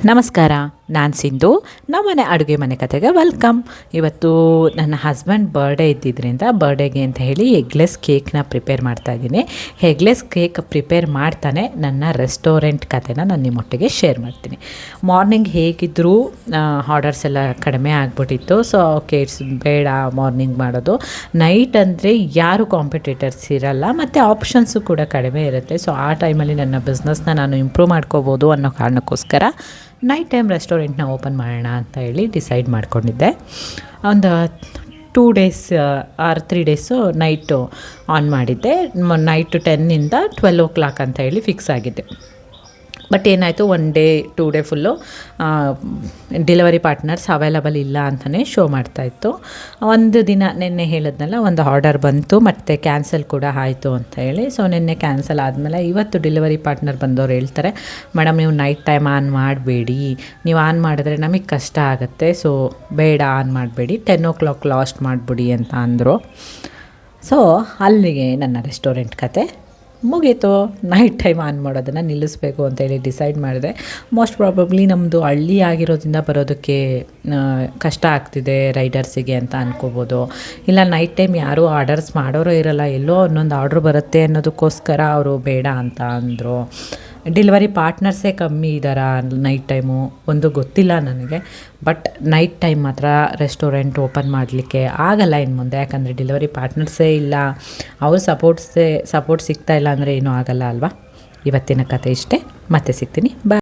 ನಮಸ್ಕಾರ, ನಾನು ಸಿಂಧು. ನಮ್ಮನೆ ಅಡುಗೆ ಮನೆ ಕತೆಗೆ ವೆಲ್ಕಮ್. ಇವತ್ತು ನನ್ನ ಹಸ್ಬೆಂಡ್ ಬರ್ಡೇ ಇದ್ದಿದ್ದರಿಂದ ಬರ್ಡೇಗೆ ಅಂತ ಹೇಳಿ ಎಗ್ಲೆಸ್ ಕೇಕ್ನ ಪ್ರಿಪೇರ್ ಮಾಡ್ತಾಯಿದ್ದೀನಿ. ಎಗ್ಲೆಸ್ ಕೇಕ್ ಪ್ರಿಪೇರ್ ಮಾಡ್ತಾನೆ ನನ್ನ ರೆಸ್ಟೋರೆಂಟ್ ಕತೆನ ನಾನು ನಿಮ್ಮೊಟ್ಟಿಗೆ ಶೇರ್ ಮಾಡ್ತೀನಿ. ಮಾರ್ನಿಂಗ್ ಹೇಗಿದ್ದರೂ ಆರ್ಡರ್ಸ್ ಎಲ್ಲ ಕಡಿಮೆ ಆಗಿಬಿಟ್ಟಿತ್ತು. ಸೊ ಓಕೆ, ಇಟ್ಸ್ ಬೇಡ ಮಾರ್ನಿಂಗ್ ಮಾಡೋದು. ನೈಟ್ ಅಂದರೆ ಯಾರು ಕಾಂಪಿಟೇಟರ್ಸ್ ಇರಲ್ಲ ಮತ್ತು ಆಪ್ಷನ್ಸು ಕೂಡ ಕಡಿಮೆ ಇರುತ್ತೆ. ಸೊ ಆ ಟೈಮಲ್ಲಿ ನನ್ನ ಬಿಸ್ನೆಸ್ನ ನಾನು ಇಂಪ್ರೂವ್ ಮಾಡ್ಕೋಬೋದು ಅನ್ನೋ ಕಾರಣಕ್ಕೋಸ್ಕರ ನೈಟ್ ಟೈಮ್ ರೆಸ್ಟೋರೆಂಟ್ನ ಓಪನ್ ಮಾಡೋಣ ಅಂತ ಹೇಳಿ ಡಿಸೈಡ್ ಮಾಡ್ಕೊಂಡಿದ್ದೆ. ಒಂದು 2 days or 3 days night on ಮಾಡಿದ್ದೆ. ನೈಟು 10ಇಂದ 12 ಅಂತ ಹೇಳಿ ಫಿಕ್ಸ್ ಆಗಿದ್ದೆ. ಬಟ್ ಏನಾಯಿತು, 1 day 2 day full delivery partners available ಇಲ್ಲ ಅಂತಲೇ ಶೋ ಮಾಡ್ತಾಯಿತ್ತು. ಒಂದು ದಿನ ನಿನ್ನೆ ಹೇಳಿದ್ನಲ್ಲ, ಒಂದು ಆರ್ಡರ್ ಬಂತು ಮತ್ತು ಕ್ಯಾನ್ಸಲ್ ಕೂಡ ಆಯಿತು ಅಂತ ಹೇಳಿ. ಸೊ ನಿನ್ನೆ ಕ್ಯಾನ್ಸಲ್ ಆದಮೇಲೆ ಇವತ್ತು ಡೆಲಿವರಿ ಪಾರ್ಟ್ನರ್ ಬಂದವರು ಹೇಳ್ತಾರೆ, ಮೇಡಮ್ ನೀವು ನೈಟ್ ಟೈಮ್ ಆನ್ ಮಾಡಬೇಡಿ, ನೀವು ಆನ್ ಮಾಡಿದ್ರೆ ನಮಗೆ ಕಷ್ಟ ಆಗುತ್ತೆ, ಸೊ ಬೇಡ ಆನ್ ಮಾಡಬೇಡಿ, 10 ಲಾಸ್ಟ್ ಮಾಡಿಬಿಡಿ ಅಂತ ಅಂದರು. ಸೊ ಅಲ್ಲಿಗೆ ನನ್ನ ರೆಸ್ಟೋರೆಂಟ್ ಕತೆ ಮುಗೀತು. ನೈಟ್ ಟೈಮ್ ಆನ್ ಮಾಡೋದನ್ನು ನಿಲ್ಲಿಸಬೇಕು ಅಂತೇಳಿ ಡಿಸೈಡ್ ಮಾಡಿದೆ. ಮೋಸ್ಟ್ ಪ್ರಾಬಬ್ಲಿ ನಮ್ಮದು ಹಳ್ಳಿ ಆಗಿರೋದ್ರಿಂದ ಬರೋದಕ್ಕೆ ಕಷ್ಟ ಆಗ್ತಿದೆ ರೈಡರ್ಸಿಗೆ ಅಂತ ಅನ್ಕೋಬೋದು. ಇಲ್ಲ ನೈಟ್ ಟೈಮ್ ಯಾರೂ ಆರ್ಡರ್ಸ್ ಮಾಡೋರು ಇರಲ್ಲ, ಎಲ್ಲೋ ಒಂದೊಂದು ಆರ್ಡ್ರ್ ಬರುತ್ತೆ ಅನ್ನೋದಕ್ಕೋಸ್ಕರ ಅವರು ಬೇಡ ಅಂತ ಅಂದರು. ಡೆಲಿವರಿ ಪಾರ್ಟ್ನರ್ಸೇ ಕಮ್ಮಿ ಇದ್ದಾರಾ ನೈಟ್ ಟೈಮು ಒಂದು ಗೊತ್ತಿಲ್ಲ ನನಗೆ. ಬಟ್ ನೈಟ್ ಟೈಮ್ ಮಾತ್ರ ರೆಸ್ಟೋರೆಂಟ್ ಓಪನ್ ಮಾಡಲಿಕ್ಕೆ ಆಗಲ್ಲ ಇನ್ನು ಮುಂದೆ, ಯಾಕಂದರೆ ಡೆಲಿವರಿ ಪಾರ್ಟ್ನರ್ಸೇ ಇಲ್ಲ, ಅವ್ರ ಸಪೋರ್ಟ್ ಸಿಗ್ತಾಯಿಲ್ಲ ಅಂದರೆ ಏನೂ ಆಗಲ್ಲ ಅಲ್ವಾ. ಇವತ್ತಿನ ಕತೆ ಇಷ್ಟೇ, ಮತ್ತೆ ಸಿಗ್ತೀನಿ, ಬಾಯ್.